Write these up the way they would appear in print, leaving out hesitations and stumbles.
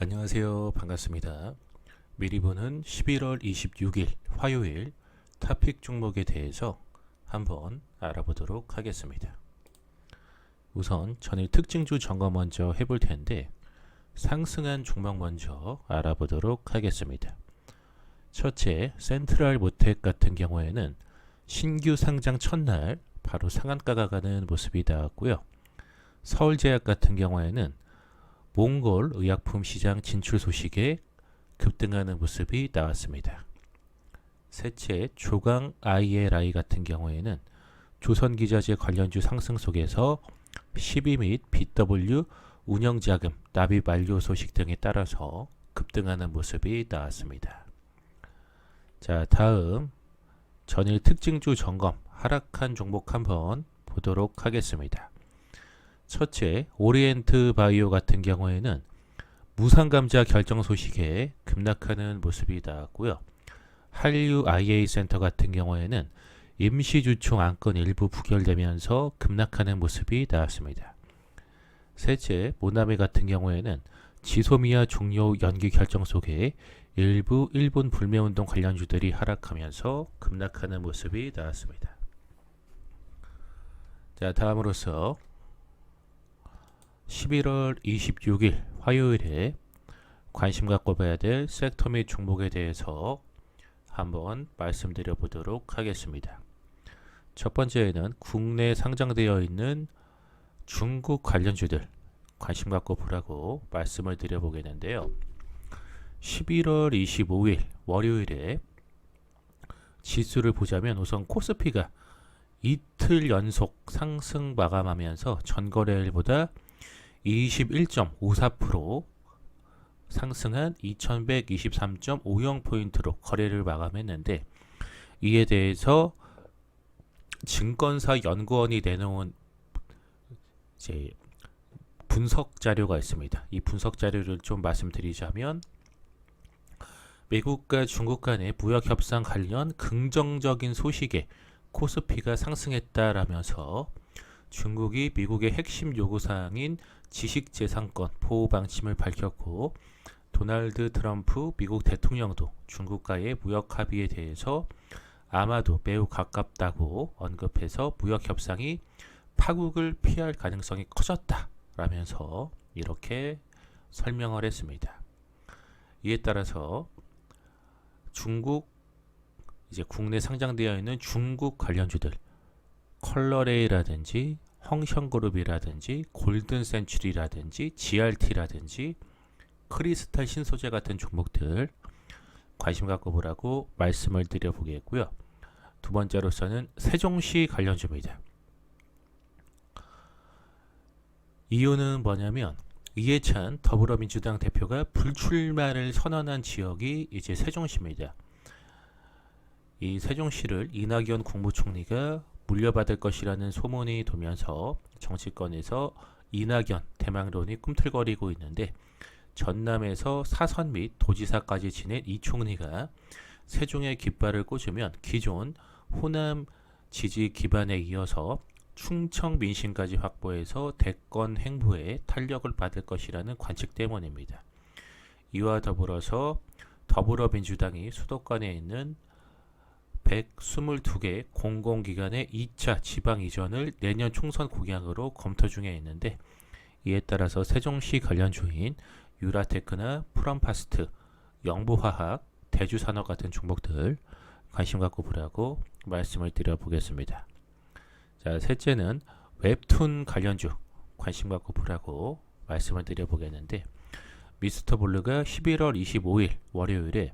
안녕하세요. 반갑습니다. 미리 보는 11월 26일 화요일 토픽 종목에 대해서 한번 알아보도록 하겠습니다. 우선 전일 특징주 점검 먼저 해볼 텐데 상승한 종목 먼저 알아보도록 하겠습니다. 첫째, 센트럴 모텍 같은 경우에는 신규 상장 첫날 바로 상한가가 가는 모습이 나왔고요. 서울제약 같은 경우에는 몽골 의약품 시장 진출 소식에 급등하는 모습이 나왔습니다. 셋째, 조강 ILI 같은 경우에는 조선기자재 관련주 상승 속에서 12 및 BW 운영자금 납입 완료 소식 등에 따라서 급등하는 모습이 나왔습니다. 자, 다음 전일 특징주 점검 하락한 종목 한번 보도록 하겠습니다. 첫째, 오리엔트 바이오 같은 경우에는 무상감자 결정 소식에 급락하는 모습이 나왔고요. 한류 IA 센터 같은 경우에는 임시주총 안건 일부 부결되면서 급락하는 모습이 나왔습니다. 셋째, 모나미 같은 경우에는 지소미아 종료 연기 결정 속에 일부 일본 불매운동 관련주들이 하락하면서 급락하는 모습이 나왔습니다. 자, 다음으로서 11월 26일 화요일에 관심 갖고 봐야 될 섹터 및 종목에 대해서 한번 말씀드려 보도록 하겠습니다. 첫 번째는 국내 상장되어 있는 중국 관련주들 관심 갖고 보라고 말씀을 드려 보겠는데요. 11월 25일 월요일에 지수를 보자면 우선 코스피가 이틀 연속 상승 마감하면서 전거래일보다 21.54% 상승한 2123.50포인트로 거래를 마감했는데, 이에 대해서 증권사 연구원이 내놓은 이제 분석 자료가 있습니다. 이 분석 자료를 좀 말씀드리자면, 미국과 중국 간의 무역 협상 관련 긍정적인 소식에 코스피가 상승했다라면서 중국이 미국의 핵심 요구사항인 지식재산권 보호 방침을 밝혔고, 도널드 트럼프 미국 대통령도 중국과의 무역 합의에 대해서 아마도 매우 가깝다고 언급해서 무역 협상이 파국을 피할 가능성이 커졌다라면서 이렇게 설명을 했습니다. 이에 따라서 중국 이제 국내 상장되어 있는 중국 관련주들 컬러레이라든지 헝션그룹이라든지 골든센츄리라든지 GRT라든지 크리스탈 신소재 같은 종목들 관심 갖고 보라고 말씀을 드려보겠고요. 두 번째로서는 세종시 관련주입니다. 이유는 뭐냐면 이해찬 더불어민주당 대표가 불출마를 선언한 지역이 이제 세종시입니다. 이 세종시를 이낙연 국무총리가 물려받을 것이라는 소문이 돌면서 정치권에서 이낙연 대망론이 꿈틀거리고 있는데, 전남에서 사선 및 도지사까지 지낸 이 총리가 세종에 깃발을 꽂으면 기존 호남 지지 기반에 이어서 충청 민심까지 확보해서 대권 행보에 탄력을 받을 것이라는 관측 때문입니다. 이와 더불어서 더불어민주당이 수도권에 있는 122개 공공기관의 2차 지방 이전을 내년 총선 공약으로 검토 중에 있는데, 이에 따라서 세종시 관련주인 유라테크나 프롬파스트, 영부화학, 대주산업 같은 종목들 관심 갖고 보라고 말씀을 드려보겠습니다. 자, 셋째는 웹툰 관련주 관심 갖고 보라고 말씀을 드려보겠는데, 미스터블루가 11월 25일 월요일에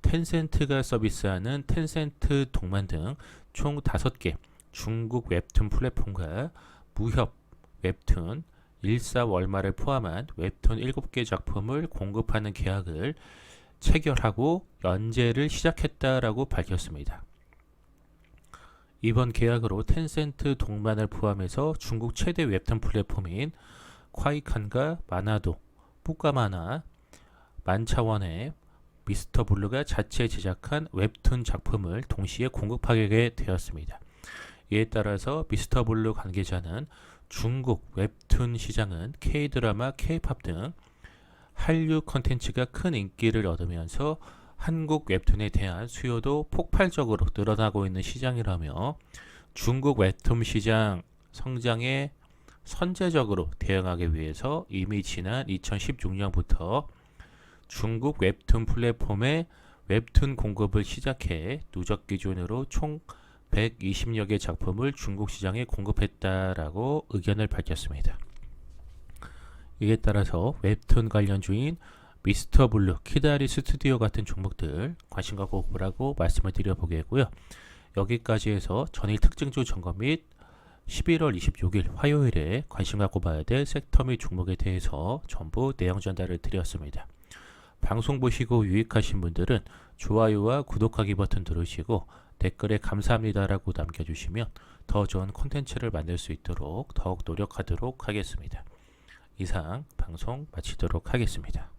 텐센트가 서비스하는 텐센트 동만 등 총 5개 중국 웹툰 플랫폼과 무협 웹툰 일사월마를 포함한 웹툰 7개 작품을 공급하는 계약을 체결하고 연재를 시작했다라고 밝혔습니다. 이번 계약으로 텐센트 동만을 포함해서 중국 최대 웹툰 플랫폼인 콰이칸과 마나도, 뿌까마나, 만차원의 미스터블루가 자체 제작한 웹툰 작품을 동시에 공급하게 되었습니다. 이에 따라서 미스터블루 관계자는 중국 웹툰 시장은 K-드라마, K-팝 등 한류 콘텐츠가 큰 인기를 얻으면서 한국 웹툰에 대한 수요도 폭발적으로 늘어나고 있는 시장이라며 중국 웹툰 시장 성장에 선제적으로 대응하기 위해서 이미 지난 2016년부터 중국 웹툰 플랫폼에 웹툰 공급을 시작해 누적 기준으로 총 120여 개 작품을 중국 시장에 공급했다라고 의견을 밝혔습니다. 이에 따라서 웹툰 관련주인 미스터 블루, 키다리 스튜디오 같은 종목들 관심과 공부라고 말씀을 드려보겠고요. 여기까지 해서 전일 특징주 점검 및 11월 26일 화요일에 관심 갖고 봐야 될 섹터 및 종목에 대해서 전부 내용 전달을 드렸습니다. 방송 보시고 유익하신 분들은 좋아요와 구독하기 버튼 누르시고 댓글에 감사합니다라고 남겨주시면 더 좋은 콘텐츠를 만들 수 있도록 더욱 노력하도록 하겠습니다. 이상 방송 마치도록 하겠습니다.